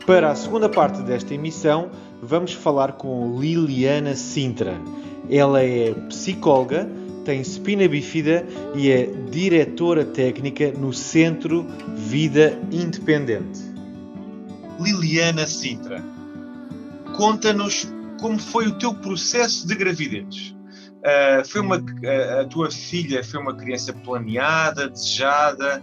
Para a segunda parte desta emissão, vamos falar com Liliana Sintra. Ela é psicóloga, tem spina bífida e é diretora técnica no Centro Vida Independente. Liliana Sintra, conta-nos como foi o teu processo de gravidez. A tua filha foi uma criança planeada, desejada?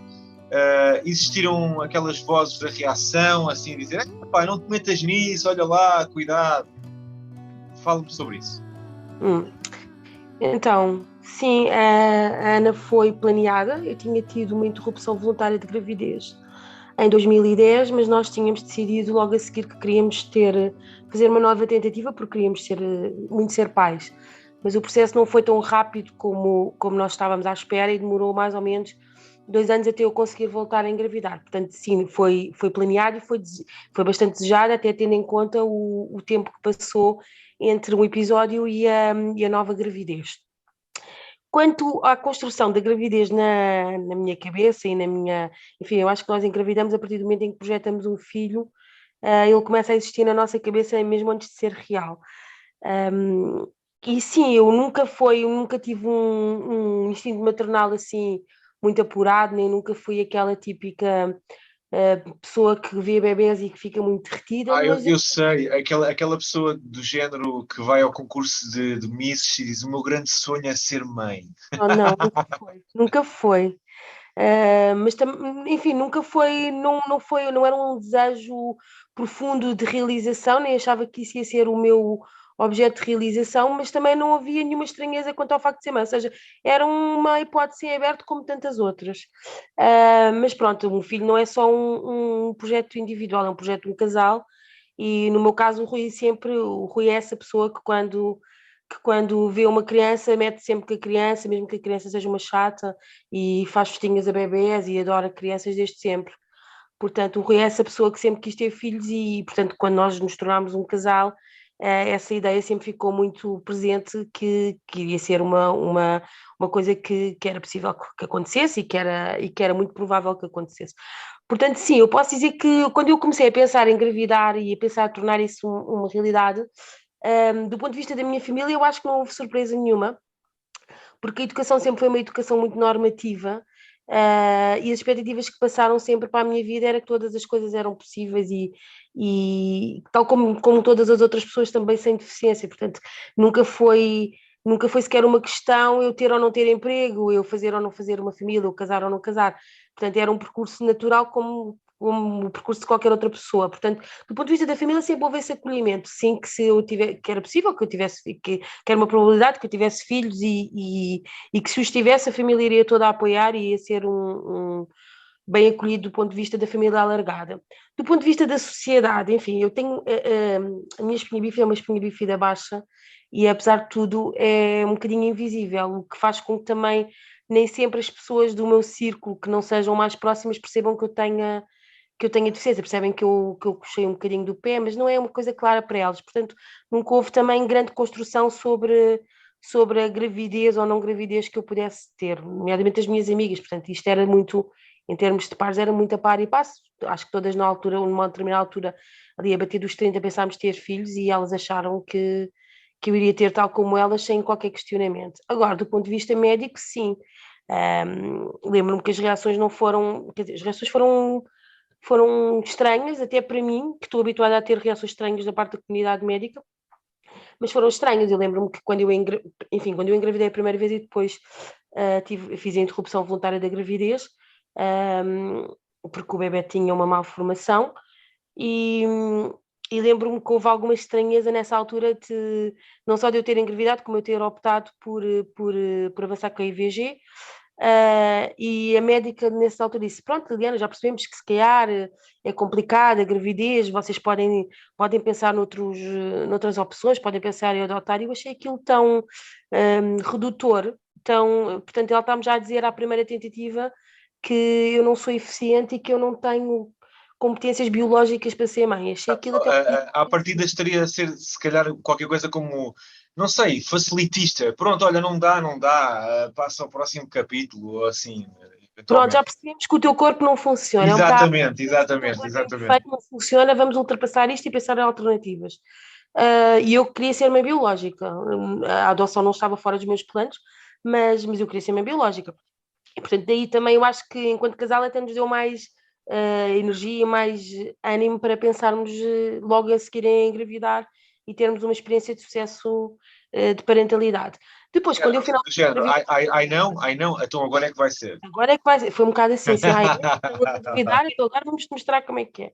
Existiram aquelas vozes da reação, assim, dizer: pai, não te metas nisso, olha lá, cuidado. Fala-me sobre isso. Então, sim, a Ana foi planeada. Eu tinha tido uma interrupção voluntária de gravidez em 2010, mas nós tínhamos decidido logo a seguir que queríamos fazer uma nova tentativa, porque queríamos muito ser pais. Mas o processo não foi tão rápido como nós estávamos à espera e demorou mais ou menos 2 anos até eu conseguir voltar a engravidar. Portanto, sim, foi planeado e foi bastante desejado, até tendo em conta o tempo que passou entre um episódio e a nova gravidez. Quanto à construção da gravidez na minha cabeça e na minha... Enfim, eu acho que nós engravidamos a partir do momento em que projetamos um filho, ele começa a existir na nossa cabeça mesmo antes de ser real. E sim, eu nunca tive um instinto maternal assim muito apurado, nem nunca fui aquela típica pessoa que vê bebés e que fica muito derretida. Mas eu sei, aquela pessoa do género que vai ao concurso de Misses e diz: o meu grande sonho é ser mãe. não, nunca foi. Mas enfim, nunca foi, não era um desejo profundo de realização, nem achava que isso ia ser o meu objeto de realização, mas também não havia nenhuma estranheza quanto ao facto de ser mãe, ou seja, era uma hipótese em aberto como tantas outras. Mas pronto, um filho não é só um projeto individual, é um projeto de um casal, e no meu caso o Rui é essa pessoa que quando vê uma criança, mete sempre com a criança, mesmo que a criança seja uma chata, e faz festinhas a bebés e adora crianças desde sempre. Portanto, o Rui é essa pessoa que sempre quis ter filhos e, portanto, quando nós nos tornámos um casal, essa ideia sempre ficou muito presente que iria ser uma coisa que era possível que acontecesse e que era muito provável que acontecesse. Portanto, sim, eu posso dizer que quando eu comecei a pensar em engravidar e a pensar em tornar isso uma realidade, do ponto de vista da minha família, eu acho que não houve surpresa nenhuma, porque a educação sempre foi uma educação muito normativa, e as expectativas que passaram sempre para a minha vida era que todas as coisas eram possíveis e tal como todas as outras pessoas também sem deficiência, portanto, nunca foi, nunca foi sequer uma questão eu ter ou não ter emprego, eu fazer ou não fazer uma família, eu casar ou não casar, portanto, era um percurso natural como o percurso de qualquer outra pessoa. Portanto, do ponto de vista da família, sempre houve esse acolhimento. Sim, que se eu tivesse, que era possível que eu tivesse, que era uma probabilidade que eu tivesse filhos e que se os tivesse, a família iria toda a apoiar e ia ser bem acolhido do ponto de vista da família alargada. Do ponto de vista da sociedade, enfim, eu tenho a minha espinha bífida é uma espinha bífida baixa e apesar de tudo é um bocadinho invisível, o que faz com que também nem sempre as pessoas do meu círculo que não sejam mais próximas percebam que eu tenha deficiência, percebem que eu cochei um bocadinho do pé, mas não é uma coisa clara para elas, portanto nunca houve também grande construção sobre a gravidez ou não gravidez que eu pudesse ter, nomeadamente as minhas amigas, portanto isto era muito, em termos de pares, era muito a par e passo, acho que todas na altura, numa determinada altura, ali a bater dos 30 pensámos ter filhos e elas acharam que eu iria ter tal como elas sem qualquer questionamento. Agora, do ponto de vista médico, sim, lembro-me que as reações não foram, quer dizer, as reações foram estranhas, até para mim, que estou habituada a ter reações estranhas da parte da comunidade médica, mas foram estranhas. Eu lembro-me que quando quando eu engravidei a primeira vez e depois fiz a interrupção voluntária da gravidez, porque o bebê tinha uma malformação, e, e lembro-me que houve alguma estranheza nessa altura, não só de eu ter engravidado, como eu ter optado por avançar com a IVG. E a médica nessa altura disse: pronto, Liliana, já percebemos que se calhar é complicado a gravidez, vocês podem pensar noutras opções, podem pensar em adotar. Eu achei aquilo tão redutor, portanto ela está-me já a dizer à primeira tentativa que eu não sou eficiente e que eu não tenho competências biológicas para ser mãe. Achei aquilo até... À partida estaria a ser, se calhar, qualquer coisa como, não sei, facilitista. Pronto, olha, não dá, passa ao próximo capítulo, ou assim. Pronto, já eventualmente. percebemos que o teu corpo não funciona. É um bocado, Exatamente, o teu exatamente, corpo é exatamente. perfeito, não funciona, vamos ultrapassar isto e pensar em alternativas. E eu queria ser uma biológica. A adoção não estava fora dos meus planos, mas eu queria ser uma biológica. E, portanto, daí também eu acho que, enquanto casal, até nos deu mais energia, mais ânimo para pensarmos logo a seguir em engravidar e termos uma experiência de sucesso de parentalidade. Depois, quando eu finalmente Do género, engravidei, ai não, então agora é que vai ser. agora é que vai ser. Foi um bocado assim, ai, não vou engravidar, então agora vamos te mostrar como é que é.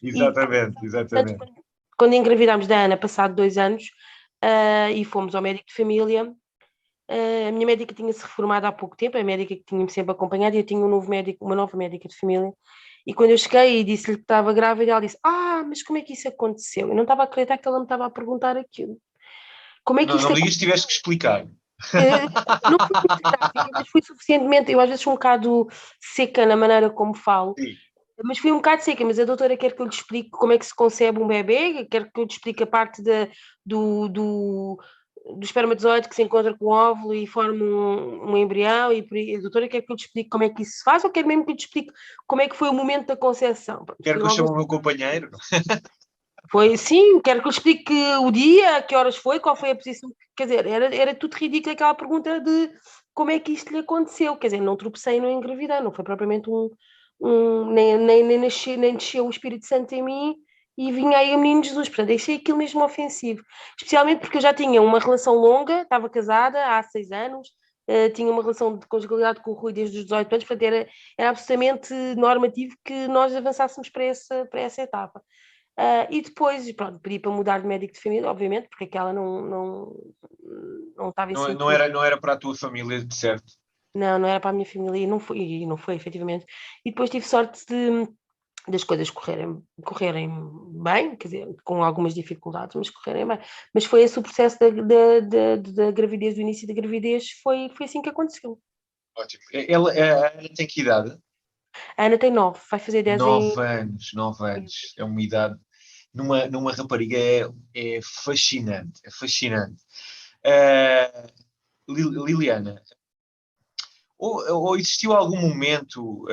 E, Exatamente, portanto, exatamente. quando engravidámos da Ana, passado 2 anos, e fomos ao médico de família, a minha médica tinha-se reformado há pouco tempo, a médica que tinha-me sempre acompanhado, e eu tinha um novo médico, uma nova médica de família, e quando eu cheguei e disse-lhe que estava grávida, ela disse, mas como é que isso aconteceu? Eu não estava a acreditar que ela me estava a perguntar aquilo. Como é que Não isto me digas que aconteceu? tiveste que explicar. Não fui muito gráfica, mas fui suficientemente, eu às vezes sou um bocado seca na maneira como falo, Sim. mas fui um bocado seca, mas a doutora quer que eu lhe explique como é que se concebe um bebê, quer que eu lhe explique a parte do, do, do espermatozoide que se encontra com o óvulo e forma um embrião, e a doutora quer que eu lhe explique como é que isso se faz, ou quer mesmo que eu lhe explique como é que foi o momento da concepção. Quero Foi que eu logo chame o meu companheiro. foi, sim, quero que eu explique o dia, que horas foi, qual foi a posição. Quer dizer, era tudo ridículo aquela pergunta de como é que isto lhe aconteceu. Quer dizer, não tropecei, não engravidei, não foi propriamente nem nasceu o Espírito Santo em mim e vinha aí o menino Jesus. Portanto, achei aquilo mesmo ofensivo. Especialmente porque eu já tinha uma relação longa, estava casada há 6 anos, tinha uma relação de conjugalidade com o Rui desde os 18 anos, portanto, era absolutamente normativo que nós avançássemos para essa etapa. E depois, pronto, pedi para mudar de médico de família, obviamente, porque aquela não estava em Não, sintonia. não era para a tua família, de certo. Não, não era para a minha família e não foi, efetivamente. E depois tive sorte das coisas correrem bem, quer dizer, com algumas dificuldades, mas correrem bem. Mas foi esse o processo da gravidez, do início da gravidez, foi assim que aconteceu. Ótimo. A Ana tem que idade? A Ana tem 9, vai fazer 10 em. 9 anos, 9 anos. É uma idade. Numa rapariga é fascinante, é fascinante. Uh, Liliana, ou existiu algum momento,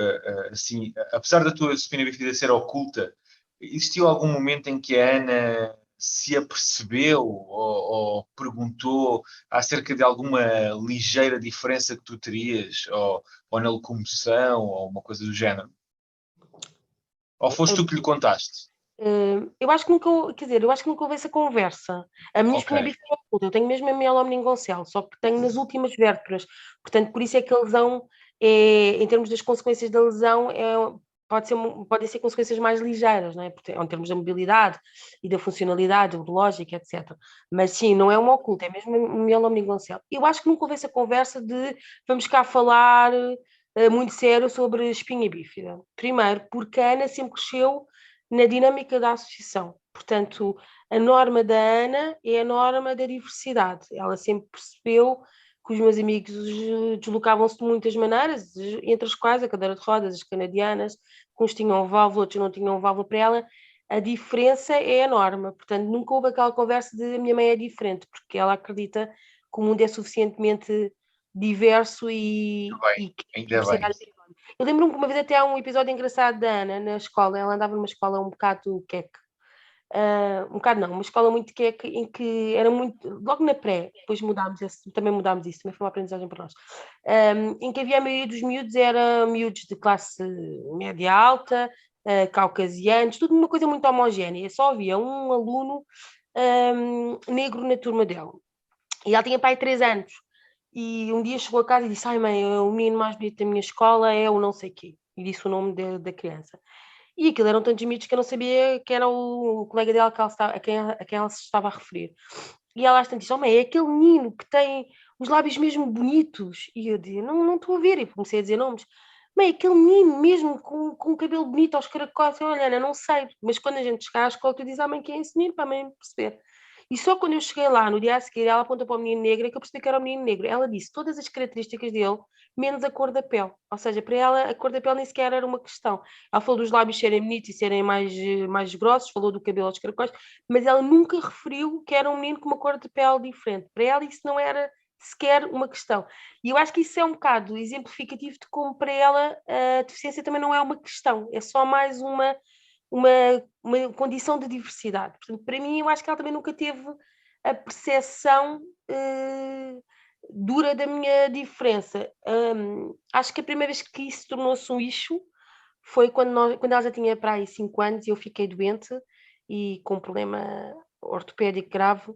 assim, apesar da tua espina bífida ser oculta, existiu algum momento em que a Ana se apercebeu ou perguntou acerca de alguma ligeira diferença que tu terias, ou na locomoção, ou uma coisa do género? Ou foste tu que lhe contaste? Eu acho que nunca, quer dizer, eu acho que nunca houve essa conversa. A minha Ok. espina bífida é oculta, eu tenho mesmo a mielomeningocele, só que tenho nas últimas vértebras. Portanto, por isso é que a lesão, em termos das consequências da lesão, podem ser consequências mais ligeiras, não é? Porque, em termos da mobilidade e da funcionalidade urológica, etc. Mas sim, não é uma oculta, é mesmo a mielomeningocele. Eu acho que nunca houve essa conversa de vamos cá falar muito sério sobre espinha bífida. Primeiro, porque a Ana sempre cresceu na dinâmica da associação. Portanto, a norma da Ana é a norma da diversidade. Ela sempre percebeu que os meus amigos deslocavam-se de muitas maneiras, entre as quais a cadeira de rodas, as canadianas, que uns tinham válvula, outros não tinham válvula para ela. A diferença é a norma. Portanto, nunca houve aquela conversa de a minha mãe é diferente, porque ela acredita que o mundo é suficientemente diverso e que a Ainda bem. diversidade é. Eu lembro-me que uma vez até há um episódio engraçado da Ana na escola. Ela andava numa escola um bocado queque. Um bocado não, uma escola muito queque em que era muito. Logo na pré, depois também mudámos isso, também foi uma aprendizagem para nós. Em que havia a maioria dos miúdos, era miúdos de classe média alta, caucasianos, tudo uma coisa muito homogénea. Só havia um aluno negro na turma dela. E ela tinha pai 3 anos. E um dia chegou a casa e disse: Ai, mãe, o menino mais bonito da minha escola é o não sei quê. E disse o nome da criança. E aquilo eram tantos miúdos que eu não sabia que era o colega dela a quem ela se estava a referir. E ela às tantas disse: Oh, mãe, é aquele menino que tem os lábios mesmo bonitos. E eu dizia: Não estou a ver. E comecei a dizer nomes. Mãe, aquele menino mesmo com o cabelo bonito aos caracóis. Olha, Ana, não sei. Mas quando a gente chegar à escola, tu dizes à mãe quem é esse menino para a mãe perceber. E só quando eu cheguei lá, no dia a seguir, ela aponta para o menino negro, é que eu percebi que era o menino negro. Ela disse todas as características dele, menos a cor da pele. Ou seja, para ela, a cor da pele nem sequer era uma questão. Ela falou dos lábios serem bonitos e serem mais grossos, falou do cabelo aos caracóis, mas ela nunca referiu que era um menino com uma cor de pele diferente. Para ela isso não era sequer uma questão. E eu acho que isso é um bocado exemplificativo de como para ela a deficiência também não é uma questão, é só mais uma condição de diversidade. Portanto, para mim, eu acho que ela também nunca teve a percepção dura da minha diferença. Acho que a primeira vez que isso tornou-se um issue foi quando ela já tinha para aí 5 anos e eu fiquei doente e com um problema ortopédico grave,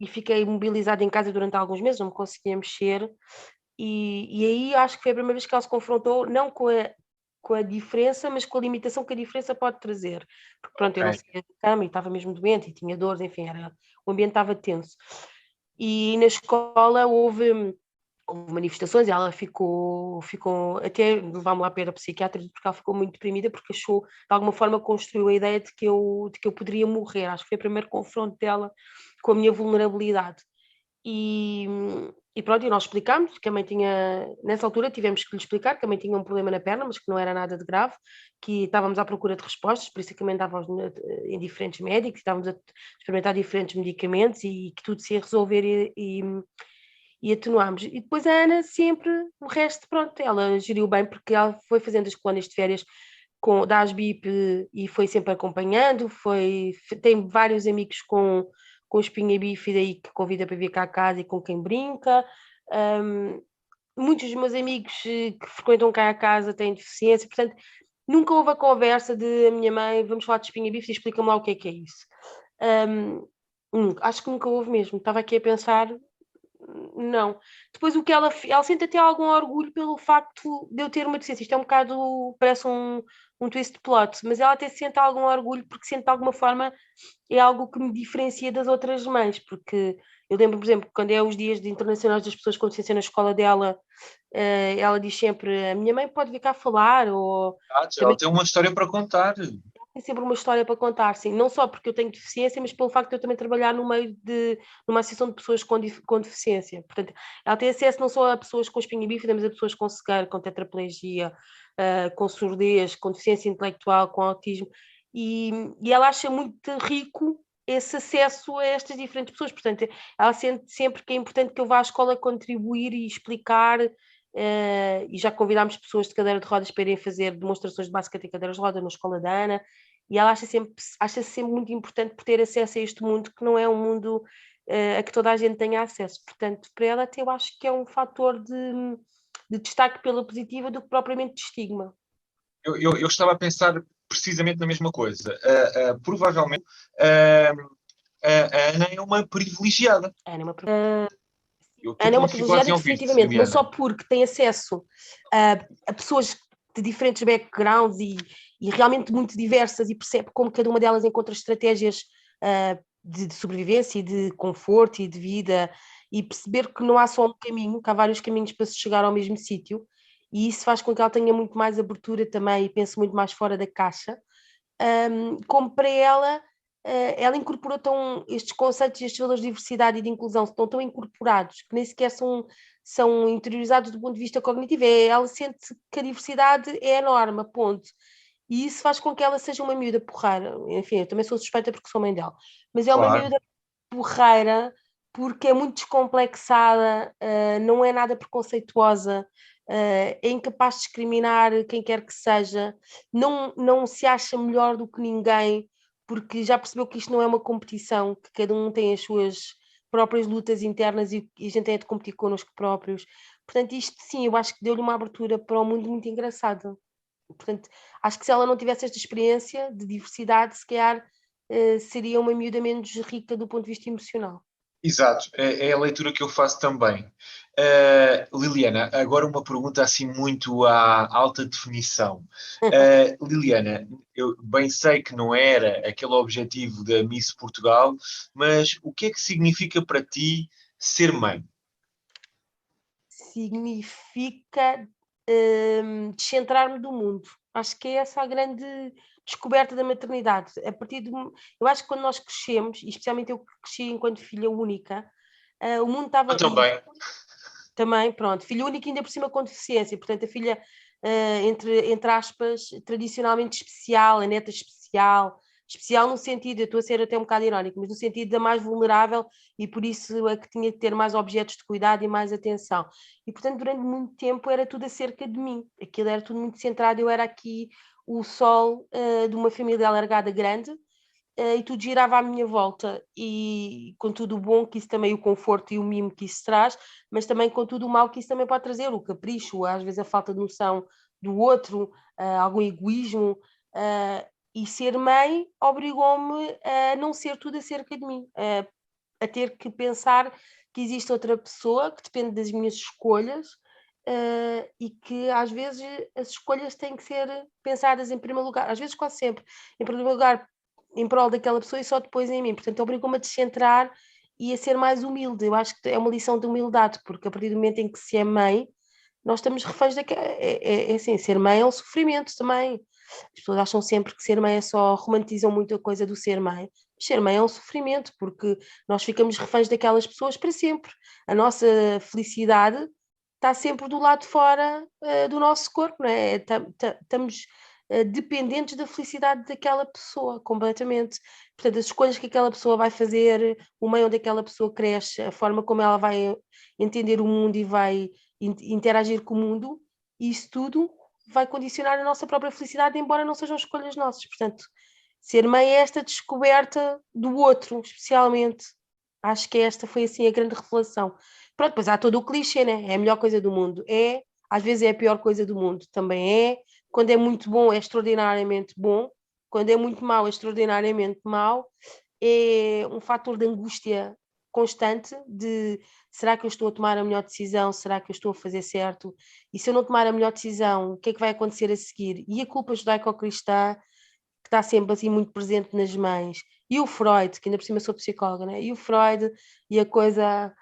e fiquei imobilizada em casa durante alguns meses, não me conseguia mexer, e aí acho que foi a primeira vez que ela se confrontou, não com a diferença, mas com a limitação que a diferença pode trazer. Porque pronto, eu não saía da cama e estava mesmo doente e tinha dores, enfim, o ambiente estava tenso. E na escola houve manifestações, e ela ficou até levar-me lá para a psiquiatra, porque ela ficou muito deprimida, porque achou, de alguma forma, construiu a ideia de que eu poderia morrer. Acho que foi o primeiro confronto dela com a minha vulnerabilidade. E pronto, e nós explicámos que a mãe tinha, nessa altura tivemos que lhe explicar que a mãe tinha um problema na perna, mas que não era nada de grave, que estávamos à procura de respostas, por isso é que a mãe andávamos em diferentes médicos, estávamos a experimentar diferentes medicamentos e que tudo se ia resolver e atenuámos. E depois a Ana sempre, o resto, pronto, ela geriu bem, porque ela foi fazendo as colónias de férias da ASBIP e foi sempre acompanhando, tem vários amigos com espinha bífida e que convida para vir cá a casa e com quem brinca. Muitos dos meus amigos que frequentam cá a casa têm deficiência, portanto, nunca houve a conversa de a minha mãe, vamos falar de espinha bífida e explica-me lá o que é isso. Acho que nunca houve mesmo. Estava aqui a pensar, não. Depois o que ela sente até algum orgulho pelo facto de eu ter uma deficiência. Isto é um bocado, parece um twist de plot, mas ela até sente algum orgulho porque sente de alguma forma é algo que me diferencia das outras mães, porque eu lembro, por exemplo, quando é os dias internacionais das pessoas com deficiência na escola dela, ela diz sempre, a minha mãe pode vir cá falar, ou ela tem uma história para contar. tem sempre uma história para contar, sim, não só porque eu tenho deficiência, mas pelo facto de eu também trabalhar no meio numa associação de pessoas com deficiência. Portanto, ela tem acesso não só a pessoas com espinha bífida, mas a pessoas com cegueira, com tetraplegia, com surdez, com deficiência intelectual, com autismo, e ela acha muito rico esse acesso a estas diferentes pessoas. Portanto, ela sente sempre que é importante que eu vá à escola contribuir e explicar. E já convidámos pessoas de cadeira de rodas para irem fazer demonstrações de basquete em cadeiras de rodas na escola da Ana, e ela acha sempre muito importante por ter acesso a este mundo, que não é um mundo a que toda a gente tenha acesso. Portanto, para ela até eu acho que é um fator de destaque pela positiva do que propriamente de estigma. Eu estava a pensar precisamente na mesma coisa. Provavelmente a Ana é uma privilegiada. Ana é uma Ana é uma privilegiada, definitivamente, não só porque tem acesso a pessoas de diferentes backgrounds e realmente muito diversas e percebe como cada uma delas encontra estratégias de sobrevivência e de conforto e de vida, e perceber que não há só um caminho, que há vários caminhos para se chegar ao mesmo sítio, e isso faz com que ela tenha muito mais abertura também e pense muito mais fora da caixa. Como para ela incorporou estes conceitos e estes valores de diversidade e de inclusão estão tão incorporados que nem sequer são interiorizados do ponto de vista cognitivo. Ela sente que a diversidade é a norma, ponto. E isso faz com que ela seja uma miúda porreira. Enfim, eu também sou suspeita porque sou mãe dela, mas é uma miúda porreira porque é muito descomplexada, não é nada preconceituosa, é incapaz de discriminar quem quer que seja, não se acha melhor do que ninguém, porque já percebeu que isto não é uma competição, que cada um tem as suas próprias lutas internas e a gente tem de competir connosco próprios. Portanto, isto sim, eu acho que deu-lhe uma abertura para o mundo muito engraçada. Portanto, acho que se ela não tivesse esta experiência de diversidade, se calhar seria uma miúda menos rica do ponto de vista emocional. Exato, é a leitura que eu faço também. Liliana, agora uma pergunta assim muito à alta definição. Liliana, eu bem sei que não era aquele objetivo da Miss Portugal, mas o que é que significa para ti ser mãe? Significa descentrar-me do mundo. Acho que é essa a grande descoberta da maternidade. Eu acho que quando nós crescemos, e especialmente eu que cresci enquanto filha única, o mundo estava... Eu também. Também, pronto. Filha única ainda por cima com deficiência. Portanto, a filha, entre aspas, tradicionalmente especial, a neta especial, especial no sentido, eu estou a ser até um bocado irónico, mas no sentido da mais vulnerável, e por isso é que tinha que ter mais objetos de cuidado e mais atenção. E, portanto, durante muito tempo era tudo acerca de mim, aquilo era tudo muito centrado, eu era aqui o sol de uma família alargada grande, e tudo girava à minha volta, e com tudo o bom que isso também, o conforto e o mimo que isso traz, mas também com tudo o mal que isso também pode trazer, o capricho, às vezes a falta de noção do outro, algum egoísmo, e ser mãe obrigou-me a não ser tudo acerca de mim, a ter que pensar que existe outra pessoa que depende das minhas escolhas, e que às vezes as escolhas têm que ser pensadas em primeiro lugar, às vezes quase sempre, em primeiro lugar em prol daquela pessoa e só depois em mim. Portanto, obrigou-me a descentrar e a ser mais humilde. Eu acho que é uma lição de humildade, porque a partir do momento em que se é mãe, nós estamos reféns daquela. É assim, ser mãe é um sofrimento também. As pessoas acham sempre que ser mãe é só, romantizam muito a coisa do ser mãe. Ser mãe é um sofrimento, porque nós ficamos reféns daquelas pessoas para sempre. A nossa felicidade está sempre do lado de fora do nosso corpo, não é? Estamos dependentes da felicidade daquela pessoa, completamente. Portanto, as escolhas que aquela pessoa vai fazer, o meio onde aquela pessoa cresce, a forma como ela vai entender o mundo e vai interagir com o mundo, isso tudo vai condicionar a nossa própria felicidade, embora não sejam escolhas nossas. Portanto, ser mãe é esta descoberta do outro, especialmente. Acho que esta foi assim a grande revelação. Pronto, depois há todo o clichê, né? É a melhor coisa do mundo. É, às vezes é a pior coisa do mundo. Também é. Quando é muito bom, é extraordinariamente bom. Quando é muito mau, é extraordinariamente mau. É um fator de angústia constante de será que eu estou a tomar a melhor decisão? Será que eu estou a fazer certo? E se eu não tomar a melhor decisão, o que é que vai acontecer a seguir? E a culpa judaico-cristã, que está sempre assim muito presente nas mães. E o Freud, que ainda por cima sou psicóloga, né? E o Freud, e a coisa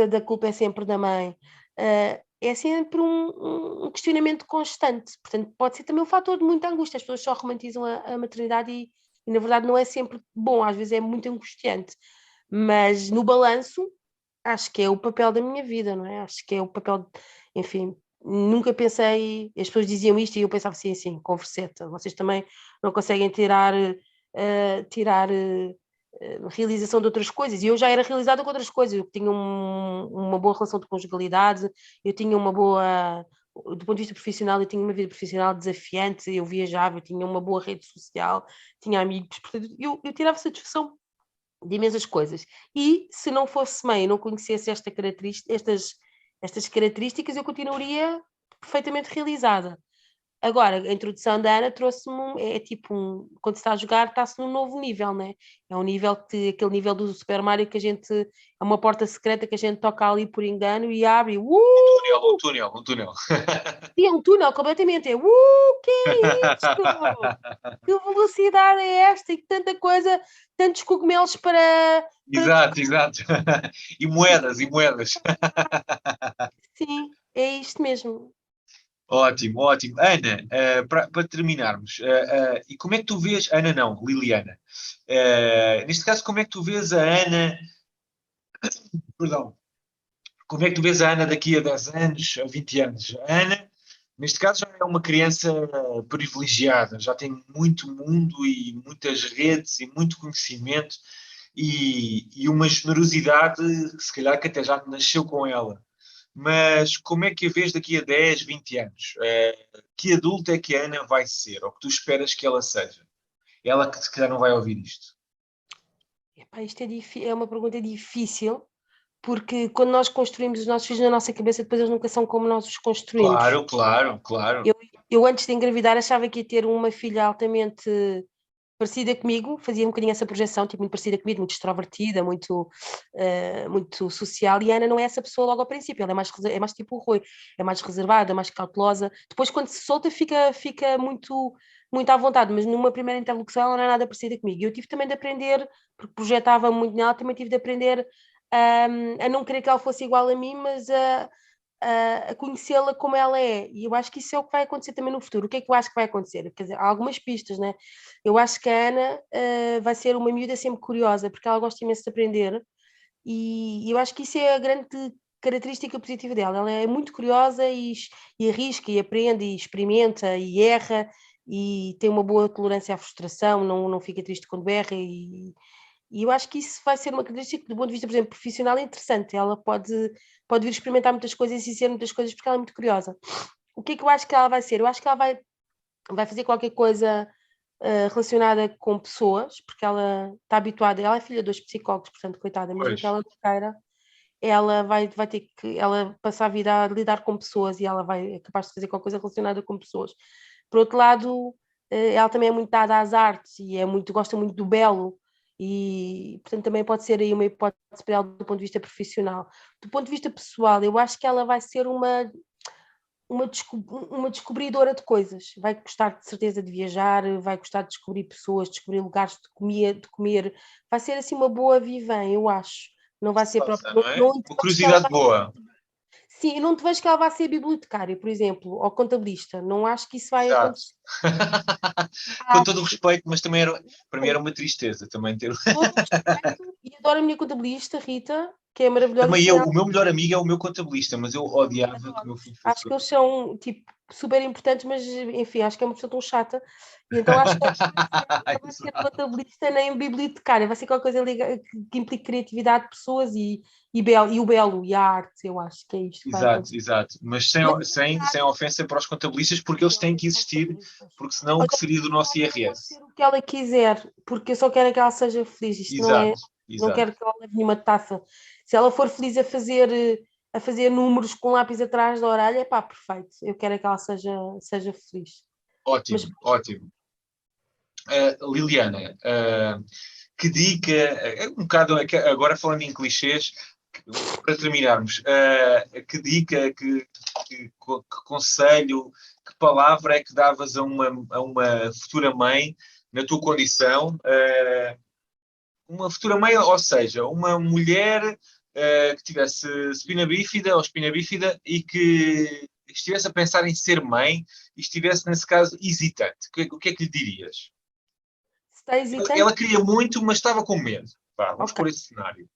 da culpa é sempre da mãe. É sempre um questionamento constante. Portanto, pode ser também um fator de muita angústia. As pessoas só romantizam a maternidade e, na verdade, não é sempre bom. Às vezes é muito angustiante. Mas, no balanço, acho que é o papel da minha vida, não é? Acho que é o papel, enfim, nunca pensei, as pessoas diziam isto e eu pensava assim, assim, converseta, vocês também não conseguem tirar realização de outras coisas, e eu já era realizada com outras coisas, eu tinha uma boa relação de conjugalidade, eu tinha uma boa, do ponto de vista profissional, eu tinha uma vida profissional desafiante, eu viajava, eu tinha uma boa rede social, tinha amigos, portanto, eu tirava satisfação de imensas coisas. E se não fosse mãe e não conhecesse estas características, eu continuaria perfeitamente realizada. Agora, a introdução da Ana trouxe-me, é tipo quando se está a jogar, está-se num novo nível, né? É um nível aquele nível do Super Mario que a gente, é uma porta secreta que a gente toca ali por engano e abre, Um túnel, um túnel. e é um túnel completamente, que é isto? Que velocidade é esta? E tanta coisa, tantos cogumelos para Exato, exato. E moedas, e moedas. sim, é isto mesmo. Ótimo, ótimo. Ana, para terminarmos, e como é que tu vês, Ana não, Liliana, neste caso, como é que tu vês a Ana, perdão, como é que tu vês a Ana daqui a 10 anos, a 20 anos? A Ana, neste caso, já é uma criança privilegiada, já tem muito mundo e muitas redes e muito conhecimento e uma generosidade, se calhar, que até já nasceu com ela. Mas como é que a vês daqui a 10, 20 anos? Que adulta é que a Ana vai ser? Ou que tu esperas que ela seja? Ela que se calhar não vai ouvir isto. Epá, isto é uma pergunta difícil, porque quando nós construímos os nossos filhos na nossa cabeça, depois eles nunca são como nós os construímos. Claro, claro, claro. Eu, eu antes de engravidar achava que ia ter uma filha altamente parecida comigo, fazia um bocadinho essa projeção, tipo, muito parecida comigo, muito extrovertida, muito social, e a Ana não é essa pessoa logo ao princípio, ela é mais tipo o Rui, é mais reservada, mais cautelosa, depois quando se solta fica muito à vontade, mas numa primeira interlocução ela não é nada parecida comigo, e eu tive também de aprender, porque projetava muito nela, também tive de aprender a não querer que ela fosse igual a mim, mas a conhecê-la como ela é. E eu acho que isso é o que vai acontecer também no futuro. O que é que eu acho que vai acontecer? Quer dizer, há algumas pistas, né? Eu acho que a Ana vai ser uma miúda sempre curiosa, porque ela gosta imenso de aprender, e eu acho que isso é a grande característica positiva dela. Ela é muito curiosa e arrisca, e aprende, e experimenta, e erra, e tem uma boa tolerância à frustração, não fica triste quando erra, e eu acho que isso vai ser uma característica que, do ponto de vista, por exemplo, profissional, é interessante. Ela pode vir experimentar muitas coisas e ser muitas coisas porque ela é muito curiosa. O que é que eu acho que ela vai ser? Eu acho que ela vai fazer qualquer coisa relacionada com pessoas, porque ela está habituada, ela é filha de 2 psicólogos, portanto, coitada, mesmo Pois. que ela não queira, ela vai ter que ela passar a vida a lidar com pessoas, e ela é capaz de fazer qualquer coisa relacionada com pessoas. Por outro lado, ela também é muito dada às artes e gosta muito do belo, e portanto também pode ser aí uma hipótese para ela do ponto de vista profissional. Do ponto de vista pessoal, eu acho que ela vai ser uma descobridora de coisas. Vai gostar de certeza de viajar, vai gostar de descobrir pessoas, descobrir lugares de comer. Vai ser assim uma boa vivã, eu acho. Não vai ser Passa, próprio. não é? Uma curiosidade boa. Sim, eu não te vejo que ela vá ser bibliotecária, por exemplo, ou contabilista. Não acho que isso vai Exato. acontecer. Com todo o respeito, mas também para mim era uma tristeza também ter. Todo o respeito, e adoro a minha contabilista, Rita, que é maravilhosa. Também eu, o meu melhor amigo é o meu contabilista, mas eu odiava que o meu filho fosse Acho que eles contabilista. são, tipo, super importantes, mas, enfim, acho que é uma pessoa tão chata. E então acho que ela vai ser contabilista nem bibliotecária, vai ser qualquer coisa que implique criatividade de pessoas e o belo e a arte, eu acho que é isto que vai Exato, acontecer. exato. Mas Mas, sem ofensa para os contabilistas, porque eles têm que existir, porque senão o que seria do nosso pode IRS? ser o que ela quiser, porque eu só quero é que ela seja feliz. Isto não é, Exato, não exato. quero que ela leve nenhuma taça. Se ela for feliz a fazer números com lápis atrás da orelha, pá, perfeito. Eu quero é que ela seja feliz. Mas Ótimo, ótimo. Liliana, que dica, um bocado agora falando em clichês, para terminarmos, que dica, que conselho, que palavra é que davas a uma futura mãe na tua condição? Uma futura mãe, ou seja, uma mulher que tivesse spina bífida ou espina bífida e que estivesse a pensar em ser mãe e estivesse, nesse caso, hesitante. O que é que lhe dirias? se está hesitante, Ela queria muito, mas estava com medo. Vá, vamos ok. pôr esse cenário.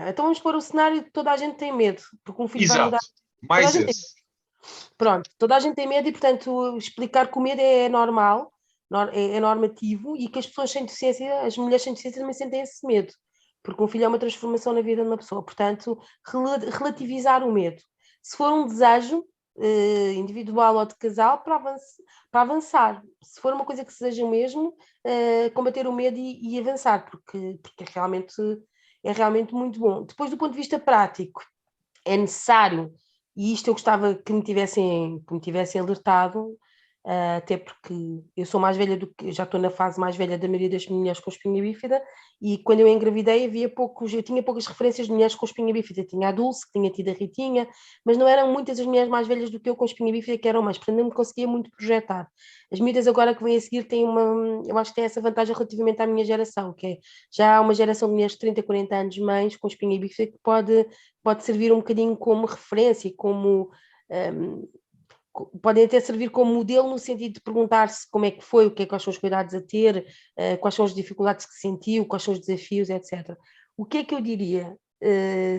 Então vamos pôr o cenário de toda a gente tem medo, porque um filho vai mudar. Exato. Toda a Mais gente tem medo. esse. Pronto, toda a gente tem medo e, portanto, explicar que o medo é normal, é normativo, e que as pessoas sem deficiência, as mulheres sem deficiência também sentem esse medo, porque um filho é uma transformação na vida de uma pessoa. Portanto, relativizar o medo. Se for um desejo individual ou de casal, para avançar. Se for uma coisa que se deseja mesmo, combater o medo e avançar, porque é realmente muito bom. Depois, do ponto de vista prático, é necessário, e isto eu gostava que me tivessem alertado, até porque eu sou mais velha já estou na fase mais velha da maioria das mulheres com espinha bífida, e quando eu engravidei eu tinha poucas referências de mulheres com espinha bífida. Tinha a Dulce, que tinha tido a Ritinha, mas não eram muitas as mulheres mais velhas do que eu com espinha bífida que eram mães, portanto não me conseguia muito projetar. As miúdas agora que vêm a seguir eu acho que têm essa vantagem relativamente à minha geração, que é já há uma geração de mulheres de 30, 40 anos mães com espinha bífida que pode servir um bocadinho como referência, um, podem até servir como modelo no sentido de perguntar-se como é que foi, o que é que são os cuidados a ter, quais são as dificuldades que sentiu, quais são os desafios, etc. O que é que eu diria?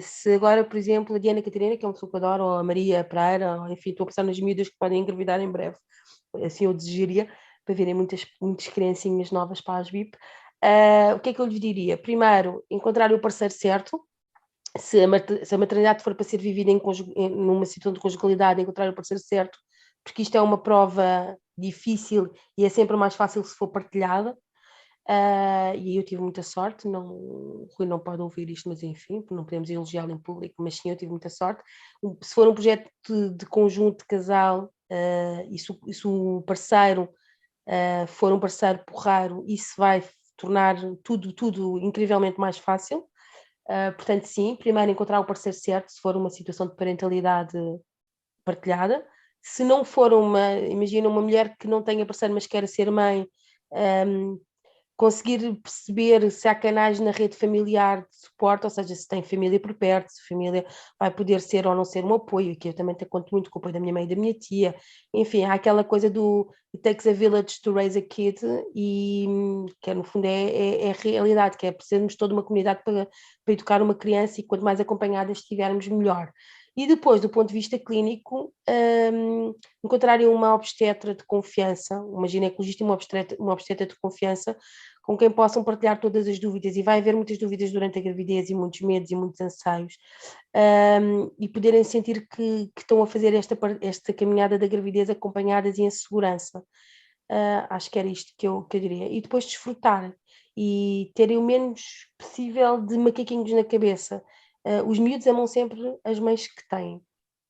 Se agora, por exemplo, a Diana Catarina, que é uma pessoa que eu adoro, ou a Maria Pereira, ou, enfim, estou a pensar nas miúdas que podem engravidar em breve, assim eu desejaria, para verem muitas criancinhas novas para as BIP. O que é que eu lhes diria? Primeiro, encontrar o parceiro certo. Se a maternidade for para ser vivida numa situação de conjugalidade, encontrar o parceiro certo, porque isto é uma prova difícil e é sempre mais fácil se for partilhada. E eu tive muita sorte, o Rui não pode ouvir isto, mas enfim, não podemos elogiá-lo em público, mas sim, eu tive muita sorte. Se for um projeto de conjunto, de casal, e se o parceiro for um parceiro porreiro, isso vai tornar tudo incrivelmente mais fácil. Portanto, sim, primeiro encontrar o parceiro certo, se for uma situação de parentalidade partilhada. Se não for imagina uma mulher que não tenha parceiro, mas quer ser mãe, conseguir perceber se há canais na rede familiar de suporte, ou seja, se tem família por perto, se a família vai poder ser ou não ser um apoio. Aqui eu também te conto muito com o apoio da minha mãe e da minha tia. Enfim, há aquela coisa do it takes a village to raise a kid, e que no fundo é a realidade, que é precisamos toda uma comunidade para educar uma criança, e quanto mais acompanhadas estivermos, melhor. E depois, do ponto de vista clínico, encontrarem uma obstetra de confiança, uma ginecologista e uma obstetra de confiança, com quem possam partilhar todas as dúvidas, e vai haver muitas dúvidas durante a gravidez e muitos medos e muitos anseios, e poderem sentir que estão a fazer esta caminhada da gravidez acompanhadas e em segurança. Acho que era isto que eu diria. E depois desfrutar e terem o menos possível de macaquinhos na cabeça. Os miúdos amam sempre as mães que têm,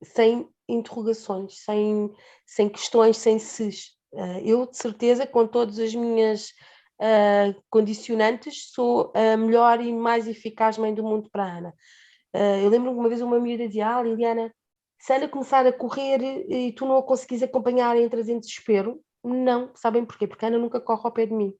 sem interrogações, sem questões, sem ses. Eu, de certeza, com todas as minhas condicionantes, sou a melhor e mais eficaz mãe do mundo para a Ana. Eu lembro-me uma vez uma miúda dizia: Liliana, se a Ana começar a correr e tu não a conseguis acompanhar, entras em desespero. Não, sabem porquê? Porque a Ana nunca corre ao pé de mim.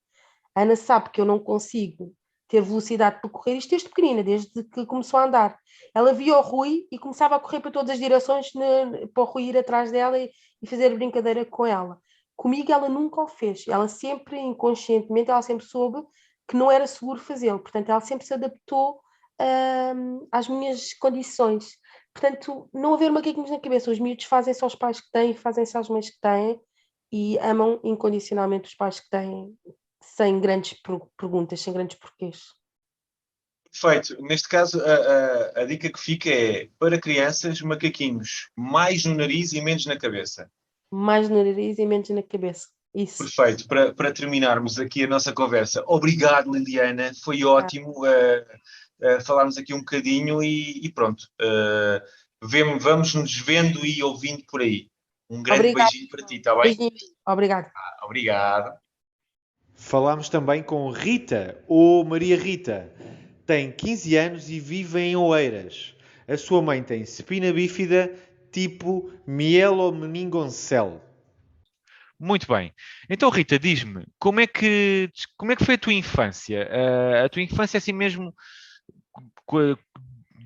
A Ana sabe que eu não consigo ter velocidade para correr, isto desde pequenina, desde que começou a andar. Ela via o Rui e começava a correr para todas as direções para o Rui ir atrás dela e fazer brincadeira com ela. Comigo ela nunca o fez. Ela sempre, inconscientemente, ela sempre soube que não era seguro fazê-lo. Portanto, ela sempre se adaptou às minhas condições. Portanto, não haver macaquinhos na cabeça. Os miúdos fazem-se aos pais que têm, fazem-se às mães que têm e amam incondicionalmente os pais que têm, sem grandes perguntas, sem grandes porquês. Perfeito. Neste caso, a dica que fica é, para crianças, macaquinhos mais no nariz e menos na cabeça. Mais no nariz e menos na cabeça. Isso. Perfeito. Para terminarmos aqui a nossa conversa, obrigado, Liliana. Foi ótimo falarmos aqui um bocadinho e pronto. Vamos nos vendo e ouvindo por aí. Um grande beijinho para ti, está bem? Beijinho. Obrigado. Obrigado. Falámos também com Rita, ou Maria Rita. Tem 15 anos e vive em Oeiras. A sua mãe tem espina bífida tipo mielomeningoncele. Muito bem. Então, Rita, diz-me, como é que foi a tua infância? A tua infância assim mesmo,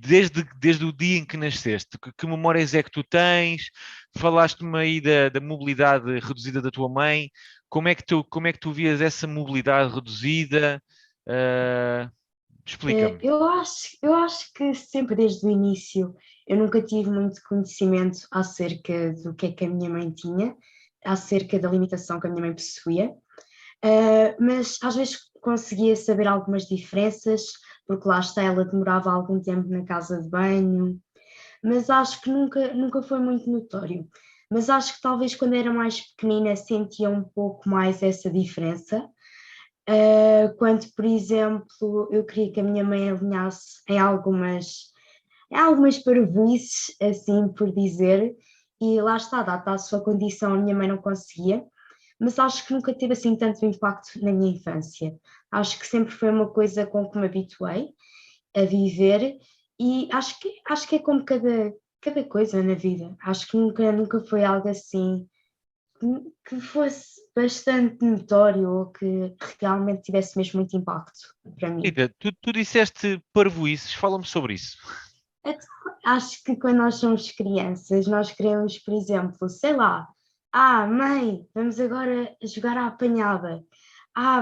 desde o dia em que nasceste? Que memórias é que tu tens? Falaste-me aí da mobilidade reduzida da tua mãe. Como é que tu vias essa mobilidade reduzida? Explica-me. Eu acho que sempre desde o início eu nunca tive muito conhecimento acerca do que é que a minha mãe tinha, acerca da limitação que a minha mãe possuía, mas às vezes conseguia saber algumas diferenças, porque lá está, ela demorava algum tempo na casa de banho, mas acho que nunca foi muito notório. Mas acho que talvez quando era mais pequenina sentia um pouco mais essa diferença. Quando, por exemplo, eu queria que a minha mãe alinhasse em algumas parvoíces, assim por dizer, e lá está, dada a sua condição, a minha mãe não conseguia, mas acho que nunca teve assim tanto impacto na minha infância. Acho que sempre foi uma coisa com que me habituei a viver e acho que é como cada coisa na vida. Acho que nunca foi algo assim que fosse bastante notório ou que realmente tivesse mesmo muito impacto para mim. Rita, tu disseste parvoíces, fala-me sobre isso. Então, acho que quando nós somos crianças, nós queremos, por exemplo, sei lá, mãe, vamos agora jogar à apanhada.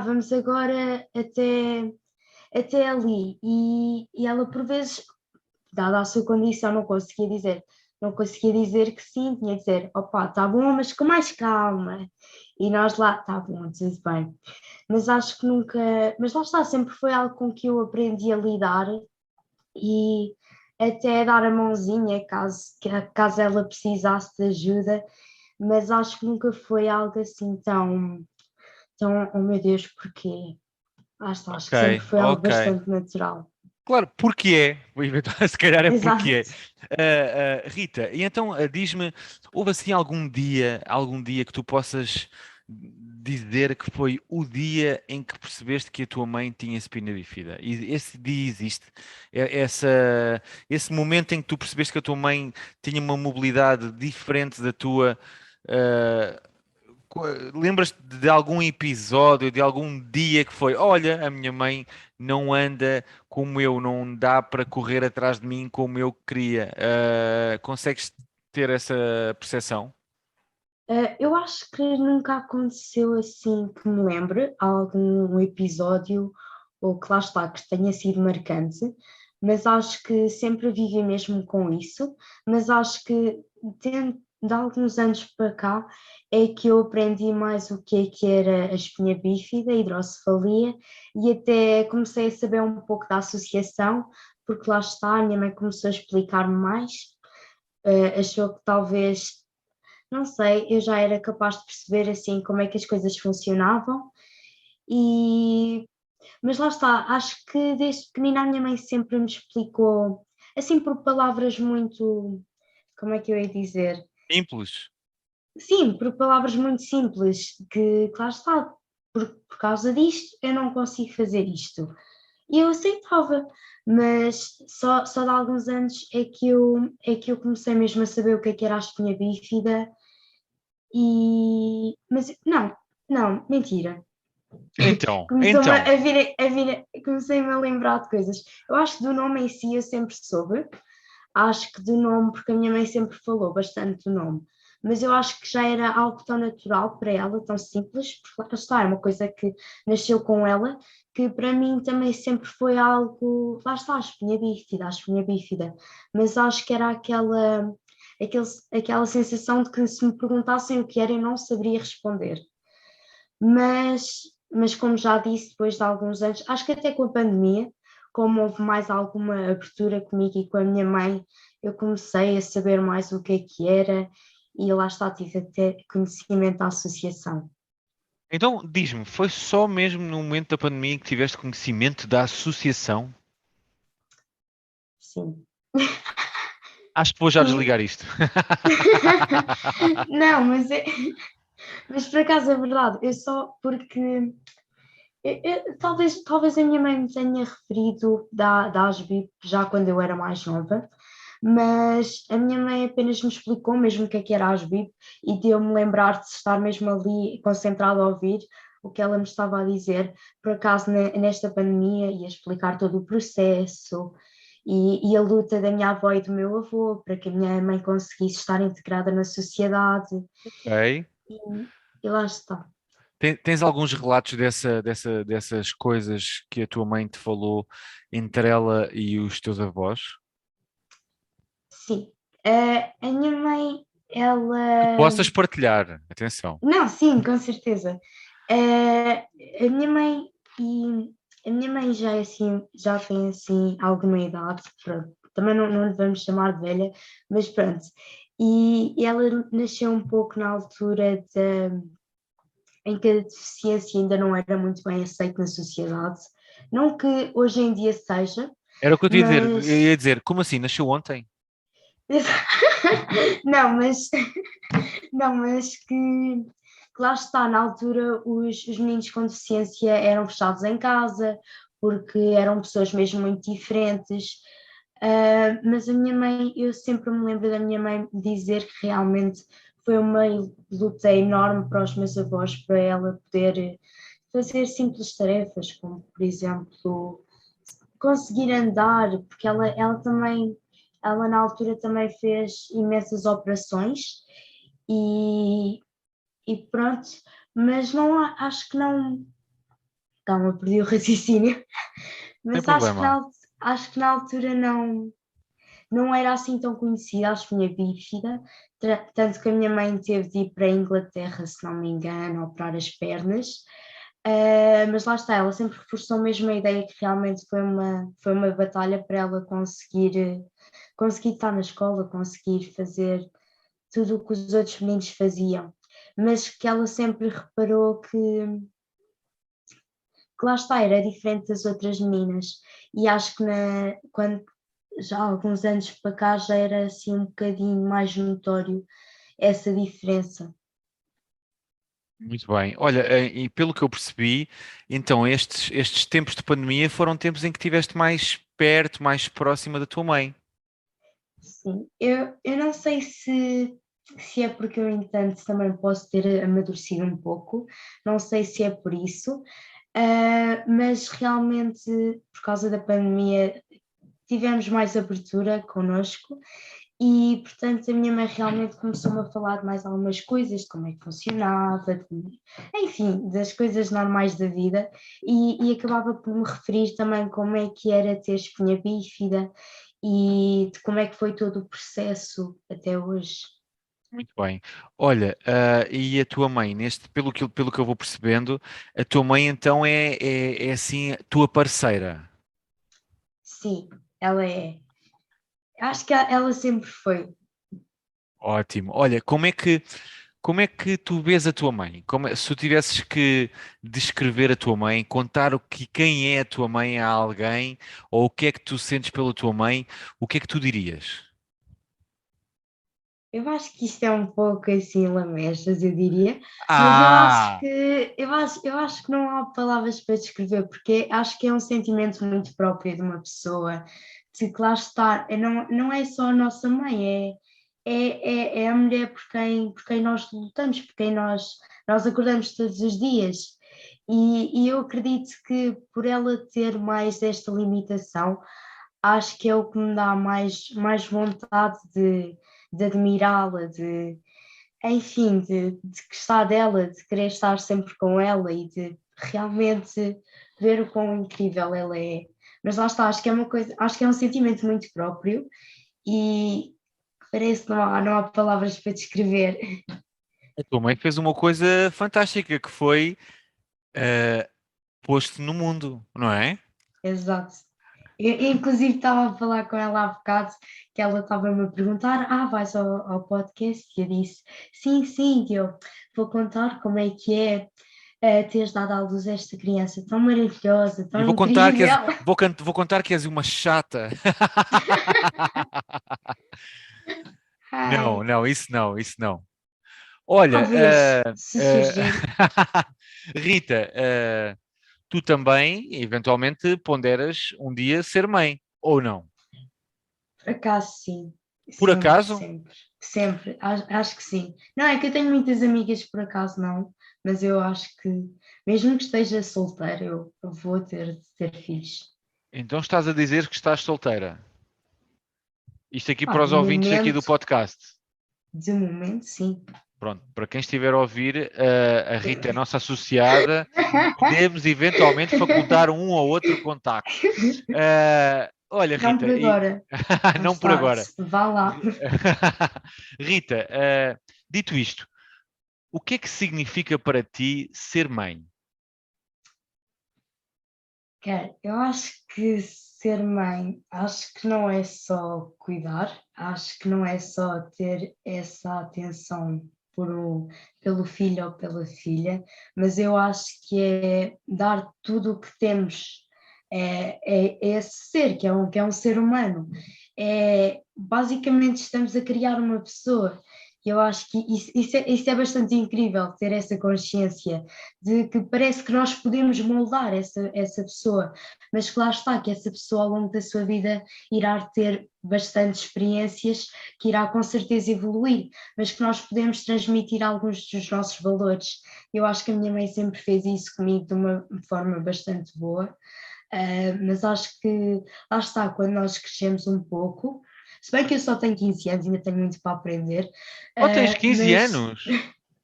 Vamos agora até ali. E ela, por vezes, dada a sua condição, não conseguia dizer que sim, tinha que dizer, opa, tá bom, mas com mais calma. E nós lá, tá bom, tudo bem. Mas acho que mas lá está, sempre foi algo com que eu aprendi a lidar e até dar a mãozinha caso ela precisasse de ajuda, mas acho que nunca foi algo assim tão oh meu Deus, porquê? Acho que sempre foi algo bastante natural. Claro, porque se calhar é Exato. porque é. Rita, e então diz-me, houve assim algum dia que tu possas dizer que foi o dia em que percebeste que a tua mãe tinha espina bífida? E esse dia existe? Esse momento em que tu percebeste que a tua mãe tinha uma mobilidade diferente da tua... lembras-te de algum episódio, de algum dia que foi, olha, a minha mãe não anda como eu, não dá para correr atrás de mim como eu queria. Consegues ter essa percepção? Eu acho que nunca aconteceu assim que me lembre algum episódio ou que lá está, que tenha sido marcante, mas acho que sempre vivi mesmo com isso, mas acho que de alguns anos para cá é que eu aprendi mais o que era a espinha bífida, a hidrocefalia, e até comecei a saber um pouco da associação, porque lá está, a minha mãe começou a explicar-me mais, achou que talvez, não sei, eu já era capaz de perceber assim como é que as coisas funcionavam, mas lá está, acho que desde pequenina a minha mãe sempre me explicou, assim por palavras muito, como é que eu ia dizer? Simples. Sim, por palavras muito simples, que lá está, por causa disto eu não consigo fazer isto. E eu aceitava, mas só de alguns anos é que eu comecei mesmo a saber o que era a espinha bífida mas não, mentira. Então, Começou-me então. comecei-me a lembrar de coisas. Eu acho que do nome em si eu sempre soube, acho que do nome, porque a minha mãe sempre falou bastante do nome, mas eu acho que já era algo tão natural para ela, tão simples, porque lá está, é uma coisa que nasceu com ela, que para mim também sempre foi algo, lá está, a espinha bífida, mas acho que era aquela sensação de que se me perguntassem o que era eu não saberia responder. Mas como já disse, depois de alguns anos, acho que até com a pandemia, como houve mais alguma abertura comigo e com a minha mãe, eu comecei a saber mais o que era e lá está, tive até conhecimento da associação. Então, diz-me, foi só mesmo no momento da pandemia que tiveste conhecimento da associação? Sim. Acho que vou já Sim. desligar isto. Não, mas por acaso é verdade, eu só porque talvez a minha mãe me tenha referido da ASBIP já quando eu era mais nova, mas a minha mãe apenas me explicou mesmo o que era a ASBIP e deu-me lembrar de estar mesmo ali concentrada a ouvir o que ela me estava a dizer. Por acaso, nesta pandemia, ia explicar todo o processo e a luta da minha avó e do meu avô para que a minha mãe conseguisse estar integrada na sociedade. Ok. E lá está. Tens alguns relatos dessas coisas que a tua mãe te falou entre ela e os teus avós? Sim. A minha mãe, Que ela. possas partilhar, atenção. Não, sim, com certeza. A minha mãe e a minha mãe já é assim, já tem assim alguma idade, pronto. Também não lhe vamos chamar de velha, mas pronto. E ela nasceu um pouco na altura em que a deficiência ainda não era muito bem aceita na sociedade. Não que hoje em dia seja, Era o que eu te ia dizer. Eu mas ia dizer, como assim? Nasceu ontem? não, mas que lá está, na altura os meninos com deficiência eram fechados em casa, porque eram pessoas mesmo muito diferentes. Mas a minha mãe, eu sempre me lembro da minha mãe dizer que realmente foi uma luta enorme para os meus avós, para ela poder fazer simples tarefas, como por exemplo conseguir andar, porque ela também, ela na altura também fez imensas operações e, e pronto, mas não acho que não. Calma, perdi o raciocínio. Sem Mas problema. acho que na altura não era assim tão conhecida a espinha bífida, tanto que a minha mãe teve de ir para a Inglaterra, se não me engano, operar as pernas. Mas lá está, ela sempre reforçou mesmo a ideia que realmente foi uma batalha para ela conseguir estar na escola, conseguir fazer tudo o que os outros meninos faziam, mas que ela sempre reparou que lá está, era diferente das outras meninas, e acho que quando, já há alguns anos para cá já era assim um bocadinho mais notório essa diferença. Muito bem. Olha, e pelo que eu percebi, então estes tempos de pandemia foram tempos em que estiveste mais perto, mais próxima da tua mãe. Sim, eu não sei se é porque eu, entanto, também posso ter amadurecido um pouco, não sei se é por isso, mas realmente, por causa da pandemia, tivemos mais abertura connosco E, portanto, a minha mãe realmente começou-me a falar de mais algumas coisas, de como é que funcionava, enfim, das coisas normais da vida, e acabava por me referir também como é que era ter espinha bífida e de como é que foi todo o processo até hoje. Muito bem. Olha, e a tua mãe, pelo que eu vou percebendo, a tua mãe então é assim, tua parceira. Sim, ela é. Acho que ela sempre foi. Ótimo. Olha, como é que tu vês a tua mãe? Se tu tivesses que descrever a tua mãe, contar quem é a tua mãe a alguém, ou o que é que tu sentes pela tua mãe, o que é que tu dirias? Eu acho que isto é um pouco assim lamechas, eu diria, mas Ah! eu acho que não há palavras para descrever, porque acho que é um sentimento muito próprio de uma pessoa, de que lá está, não é só a nossa mãe, é a mulher por quem nós lutamos, por quem nós acordamos todos os dias. E eu acredito que por ela ter mais esta limitação, acho que é o que me dá mais vontade de admirá-la, enfim, de gostar dela, de querer estar sempre com ela e de realmente ver o quão incrível ela é. Mas lá está, acho que é uma coisa, acho que é um sentimento muito próprio e parece que não há palavras para descrever. A tua mãe fez uma coisa fantástica, que foi pôs-te no mundo, não é? Exato. Eu, inclusive, estava a falar com ela há bocado, que ela estava-me a perguntar: vais ao podcast? E eu disse: sim, sim, eu vou contar como é que é teres dado à luz a esta criança tão maravilhosa, E tão incrível. vou contar que és uma chata. Não, Ai, não, isso não, isso não. Olha, talvez, se surgir. Rita, tu também, eventualmente, ponderas um dia ser mãe, ou não? Por acaso, sim. Por Sempre, acaso? sempre, sempre. Acho que sim. Não, é que eu tenho muitas amigas, por acaso não, mas eu acho que, mesmo que esteja solteira, eu vou ter filhos. Então estás a dizer que estás solteira. Isto aqui Pá, para os ouvintes aqui do podcast. de momento, sim. Pronto, para quem estiver a ouvir, a Rita é nossa associada. Podemos eventualmente facultar um ou outro contacto. Olha, Não por Rita, agora. não Mais por tarde, agora. vá lá. Rita, dito isto, o que é que significa para ti ser mãe? Cara, eu acho que ser mãe, acho que não é só cuidar, acho que não é só ter essa atenção pelo filho ou pela filha, mas eu acho que é dar tudo o que temos é esse ser, que é um ser humano. Basicamente estamos a criar uma pessoa. E eu acho que isso é bastante incrível, ter essa consciência de que parece que nós podemos moldar essa pessoa, mas que lá está, que essa pessoa ao longo da sua vida irá ter bastantes experiências, que irá com certeza evoluir, mas que nós podemos transmitir alguns dos nossos valores. Eu acho que a minha mãe sempre fez isso comigo de uma forma bastante boa, mas acho que lá está, quando nós crescemos um pouco, se bem que eu só tenho 15 anos, ainda tenho muito para aprender, Oh, tens 15 mas anos?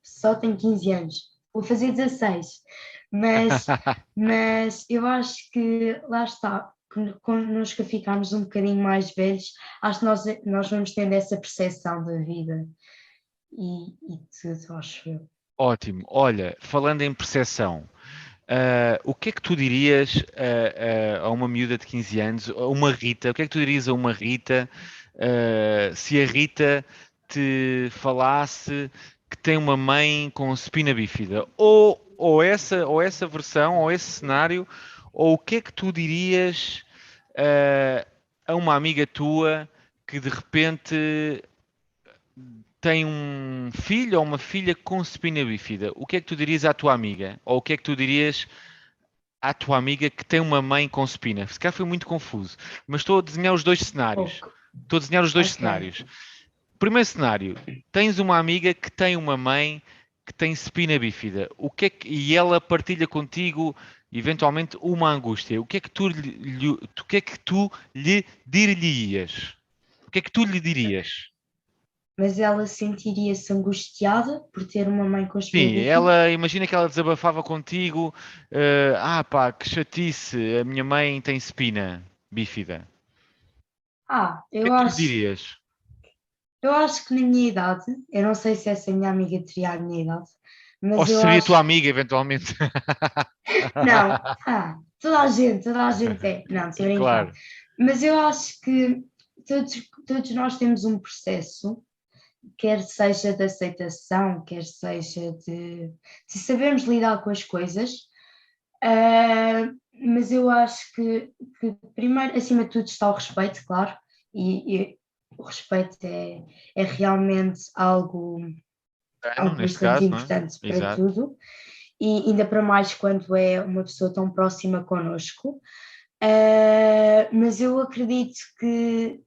só tenho 15 anos, vou fazer 16, mas, mas eu acho que lá está, quando nos ficarmos um bocadinho mais velhos, acho que nós vamos tendo essa percepção da vida e tudo, acho eu. Ótimo. Olha, falando em percepção, o que é que tu dirias a uma miúda de 15 anos, a uma Rita? O que é que tu dirias a uma Rita se a Rita te falasse que tem uma mãe com spina bífida? Ou essa versão, ou esse cenário, ou o que é que tu dirias a uma amiga tua que de repente tem um filho ou uma filha com spina bífida? O que é que tu dirias à tua amiga? Ou o que é que tu dirias à tua amiga que tem uma mãe com spina? Se calhar foi muito confuso, mas estou a desenhar os dois cenários. Pouco, Estou a desenhar os dois ok. cenários. Primeiro cenário, tens uma amiga que tem uma mãe que tem spina bífida. E ela partilha contigo, eventualmente, uma angústia. O que é que tu lhe dir-lhe-ias? que é que tu lhe dirias? Mas ela sentiria-se angustiada por ter uma mãe com espinha Sim, bífida? imagina que ela desabafava contigo, pá, que chatice, a minha mãe tem espina bífida. O que é Eu que tu lhe acho, dirias? eu acho que na minha idade, eu não sei se essa minha amiga teria a minha idade, Ou mas se eu seria tua acho, amiga, eventualmente? não, toda a gente é, não, estou a brincar, Claro. mas eu acho que todos, todos nós temos um processo, quer seja de aceitação, quer seja de sabermos lidar com as coisas, mas eu acho que primeiro, acima de tudo, está o respeito, claro, e o respeito é realmente algo Neste bastante caso, não é? importante para Exato. tudo, e ainda para mais quando é uma pessoa tão próxima connosco. Mas eu acredito que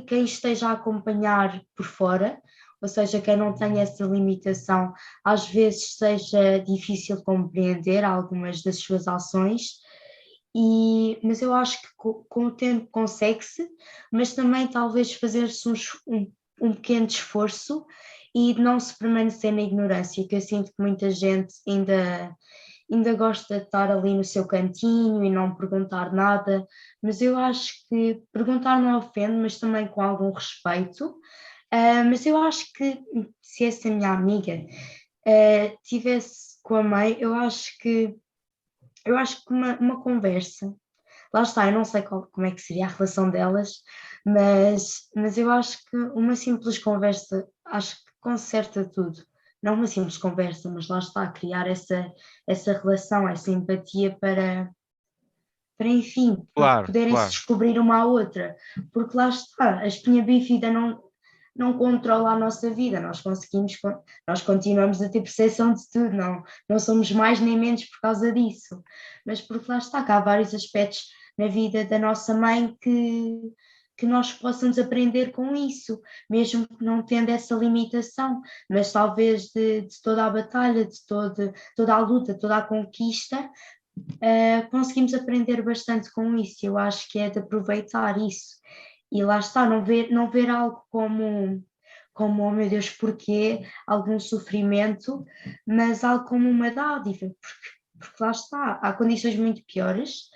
quem esteja a acompanhar por fora, ou seja, quem não tenha essa limitação, às vezes seja difícil compreender algumas das suas ações, mas eu acho que com o tempo consegue-se, mas também talvez fazer-se um pequeno esforço e não se permanecer na ignorância, que eu sinto que muita gente ainda gosta de estar ali no seu cantinho e não perguntar nada, mas eu acho que perguntar não ofende, mas também com algum respeito. Mas eu acho que se essa minha amiga tivesse com a mãe, eu acho que uma conversa, lá está, eu não sei como é que seria a relação delas, mas eu acho que uma simples conversa, acho que conserta tudo. Não uma simples conversa, mas lá está, criar essa relação, essa empatia para enfim, para Claro, poderem se claro. descobrir uma à outra. Porque lá está, a espinha bífida não controla a nossa vida, nós continuamos a ter percepção de tudo, não somos mais nem menos por causa disso, mas porque lá está, que há vários aspectos na vida da nossa mãe que nós possamos aprender com isso, mesmo que não tendo essa limitação, mas talvez de toda a batalha, toda a luta, toda a conquista, conseguimos aprender bastante com isso. Eu acho que é de aproveitar isso e lá está, não ver algo como oh meu Deus, porquê, algum sofrimento, mas algo como uma dádiva, porque lá está, há condições muito piores,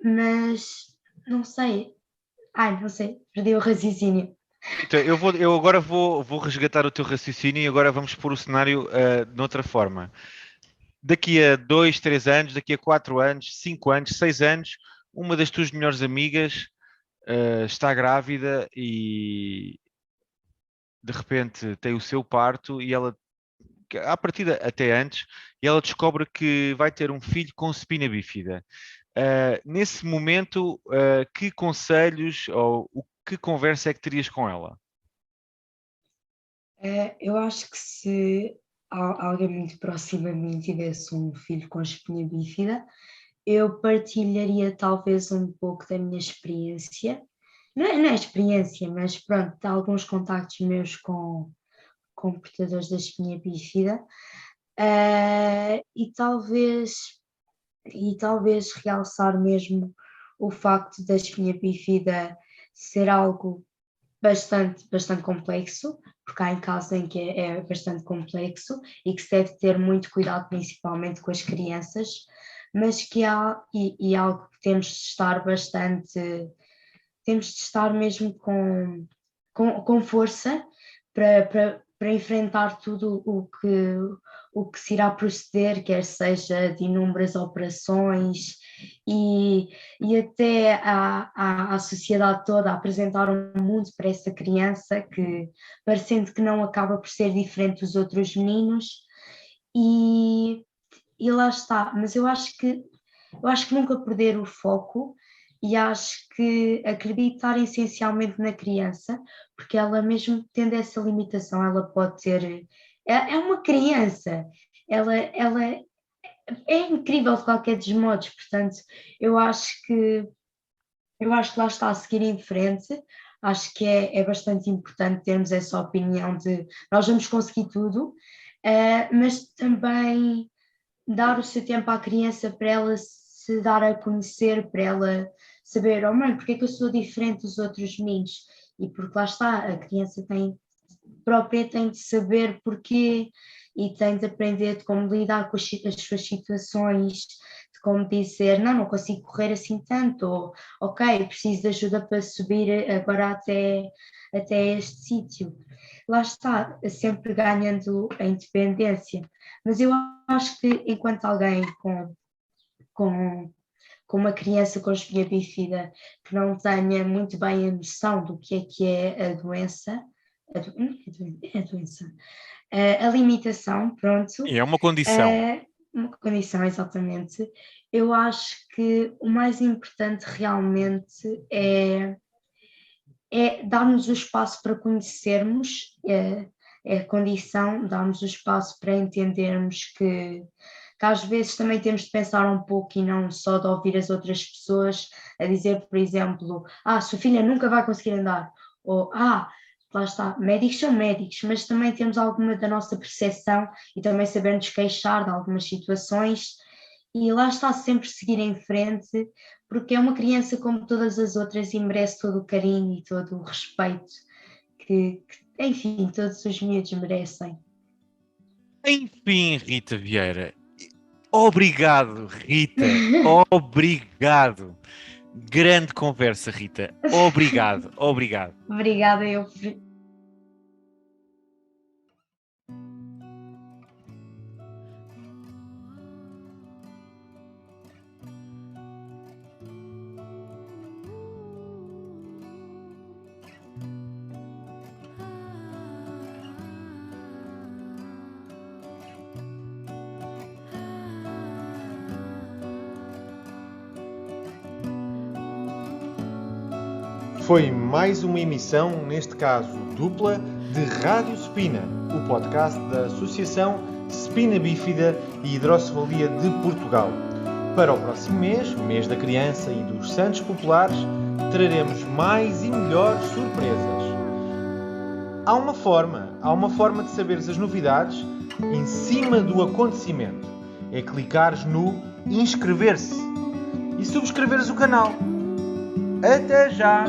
mas não sei, perdi o raciocínio. Então, eu agora vou resgatar o teu raciocínio e agora vamos pôr o cenário de outra forma. Daqui a 2, 3 anos, daqui a 4 anos, 5 anos, 6 anos, uma das tuas melhores amigas está grávida e de repente tem o seu parto e ela, à partida até antes, e ela descobre que vai ter um filho com spina bífida. Nesse momento, que conselhos ou que conversa é que terias com ela? Eu acho que se alguém muito próximo a mim tivesse um filho com espinha bífida, eu partilharia talvez um pouco da minha experiência, não é experiência, mas pronto, de alguns contactos meus com portadores da espinha bífida, e talvez realçar mesmo o facto da espinha bífida ser algo bastante complexo, porque há em casos em que é bastante complexo e que se deve ter muito cuidado, principalmente com as crianças, mas que há e algo que temos de estar mesmo com força para enfrentar tudo o que se irá proceder, quer seja de inúmeras operações e até à sociedade toda a apresentar um mundo para essa criança que, parecendo que não acaba por ser diferente dos outros meninos, e, e lá está, mas eu acho que nunca perder o foco e acho que acreditar essencialmente na criança, porque ela mesmo tendo essa limitação, ela pode ter, é uma criança, ela é incrível de qualquer dos modos, portanto, eu acho que lá está a seguir em frente, acho que é bastante importante termos essa opinião de nós vamos conseguir tudo, mas também dar o seu tempo à criança para ela se dar a conhecer, para ela saber, oh mãe, porque é que eu sou diferente dos outros meninos? E porque lá está, a criança própria tem de saber porquê e tem de aprender de como lidar com as suas situações, de como dizer, não consigo correr assim tanto, ou ok, preciso de ajuda para subir agora até este sítio. Lá está, sempre ganhando a independência. Mas eu acho que enquanto alguém com uma criança com espinha bífida que não tenha muito bem a noção do que é a doença, a doença, a limitação, pronto. É uma condição. Uma condição, exatamente. Eu acho que o mais importante realmente é dar-nos o espaço para conhecermos a condição, dar-nos o espaço para entendermos que às vezes também temos de pensar um pouco e não só de ouvir as outras pessoas a dizer, por exemplo, sua filha nunca vai conseguir andar, ou lá está, médicos são médicos, mas também temos alguma da nossa percepção e também saber-nos queixar de algumas situações e lá está, sempre seguir em frente, porque é uma criança como todas as outras e merece todo o carinho e todo o respeito que enfim, todos os miúdos merecem. Enfim, Rita Vieira, obrigado, Rita, obrigado. Grande conversa, Rita. Obrigado. Obrigada, eu. Foi mais uma emissão, neste caso dupla, de Rádio Spina, o podcast da Associação Spina Bífida e Hidrocefalia de Portugal. Para o próximo mês da criança e dos santos populares, traremos mais e melhores surpresas. Há uma forma de saberes as novidades em cima do acontecimento. É clicares no inscrever-se e subscreveres o canal. Até já!